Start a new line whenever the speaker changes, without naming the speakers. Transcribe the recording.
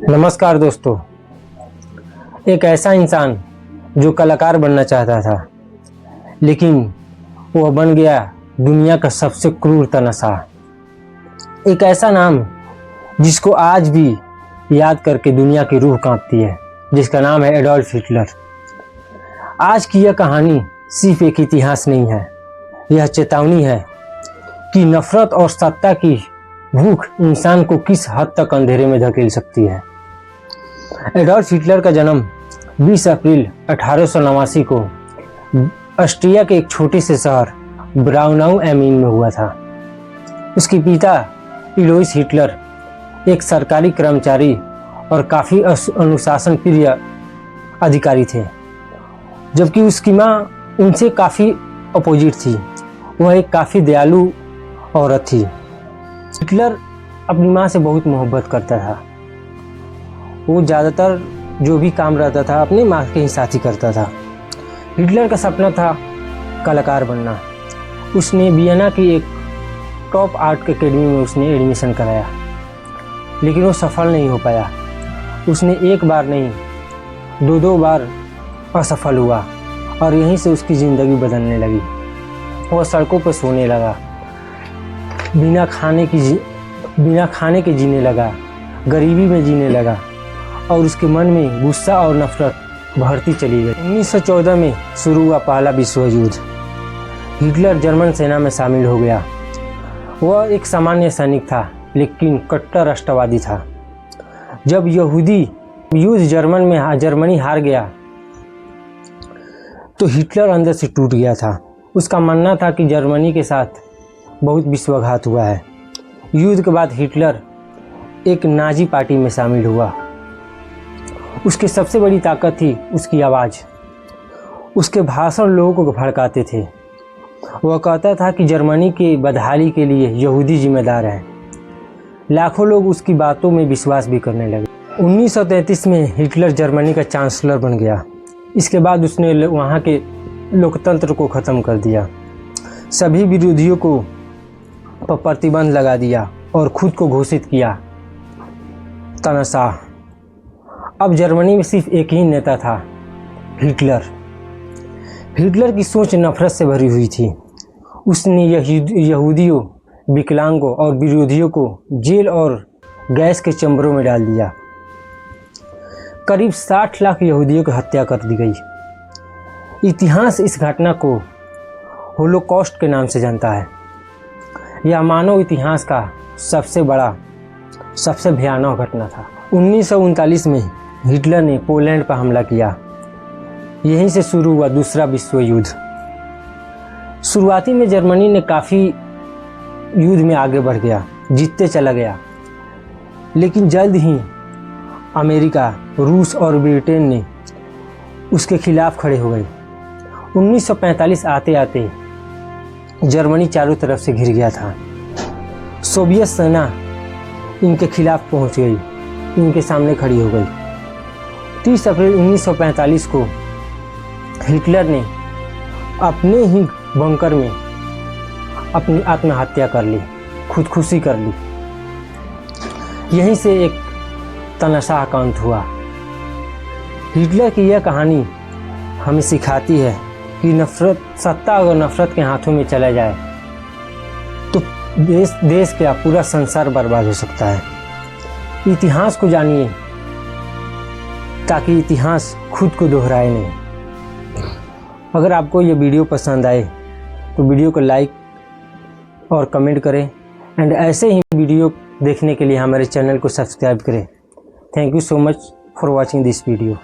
नमस्कार दोस्तों। एक ऐसा इंसान जो कलाकार बनना चाहता था, लेकिन वह बन गया दुनिया का सबसे क्रूर तनाशाह। एक ऐसा नाम जिसको आज भी याद करके दुनिया की रूह कांपती है, जिसका नाम है एडोल्फ हिटलर। आज की यह कहानी सिर्फ एक इतिहास नहीं है, यह चेतावनी है कि नफरत और सत्ता की भूख इंसान को किस हद तक अंधेरे में धकेल सकती है। एडोल्फ हिटलर का जन्म 20 अप्रैल 1889 को ऑस्ट्रिया के एक छोटे से शहर ब्राउनाउ एम इन में हुआ था। उसके पिता एडोल्फ हिटलर एक सरकारी कर्मचारी और काफ़ी अनुशासन प्रिय अधिकारी थे, जबकि उसकी माँ उनसे काफ़ी अपोजिट थी। वह एक काफ़ी दयालु औरत थी। हिटलर अपनी माँ से बहुत मोहब्बत करता था। वो ज़्यादातर जो भी काम रहता था अपने माँ के ही साथ ही करता था। हिटलर का सपना था कलाकार बनना। उसने वियना की एक टॉप आर्ट अकेडमी में उसने एडमिशन कराया, लेकिन वो सफल नहीं हो पाया। उसने एक बार नहीं दो बार असफल हुआ और यहीं से उसकी ज़िंदगी बदलने लगी। वह सड़कों पर सोने लगा, बिना खाने के जीने लगा, गरीबी में जीने लगा और उसके मन में गुस्सा और नफरत बढ़ती चली गई। 1914 में शुरू हुआ पहला विश्व युद्ध। हिटलर जर्मन सेना में शामिल हो गया। वह एक सामान्य सैनिक था, लेकिन कट्टर राष्ट्रवादी था। जब यहूदी युद्ध जर्मनी हार गया तो हिटलर अंदर से टूट गया था। उसका मानना था कि जर्मनी के साथ बहुत विश्वासघात हुआ है। युद्ध के बाद हिटलर एक नाजी पार्टी में शामिल हुआ। उसकी सबसे बड़ी ताकत थी उसकी आवाज़। उसके भाषण लोगों को भड़काते थे। वह कहता था कि जर्मनी की बदहाली के लिए यहूदी जिम्मेदार हैं। लाखों लोग उसकी बातों में विश्वास भी करने लगे। 1933 में हिटलर जर्मनी का चांसलर बन गया। इसके बाद उसने वहाँ के लोकतंत्र को ख़त्म कर दिया, सभी विरोधियों को प्रतिबंध लगा दिया और खुद को घोषित किया तानाशाह। अब जर्मनी में सिर्फ एक ही नेता था, हिटलर। हिटलर की सोच नफरत से भरी हुई थी। उसने यहूदियों, विकलांगों और विरोधियों को जेल और गैस के चैम्बरों में डाल दिया। करीब 60 लाख यहूदियों की हत्या कर दी गई। इतिहास इस घटना को होलोकॉस्ट के नाम से जानता है। यह मानव इतिहास का सबसे बड़ा, सबसे भयानक घटना था। 1939 में हिटलर ने पोलैंड पर हमला किया। यहीं से शुरू हुआ दूसरा विश्व युद्ध। शुरुआती में जर्मनी ने काफ़ी युद्ध में आगे बढ़ गया, जीतते चला गया, लेकिन जल्द ही अमेरिका, रूस और ब्रिटेन ने उसके खिलाफ खड़े हो गए। 1945 आते आते जर्मनी चारों तरफ से घिर गया था। सोवियत सेना इनके खिलाफ पहुंच गई, इनके सामने खड़ी हो गई। 30 अप्रैल 1945 को हिटलर ने अपने ही बंकर में अपनी आत्महत्या कर ली, खुदकुशी कर ली। यहीं से एक तानाशाह का अंत हुआ। हिटलर की यह कहानी हमें सिखाती है कि सत्ता अगर नफरत के हाथों में चला जाए तो देश क्या पूरा संसार बर्बाद हो सकता है। इतिहास को जानिए ताकि इतिहास खुद को दोहराए नहीं। अगर आपको ये वीडियो पसंद आए तो वीडियो को लाइक और कमेंट करें एंड ऐसे ही वीडियो देखने के लिए हमारे चैनल को सब्सक्राइब करें। Thank you so much for watching this video.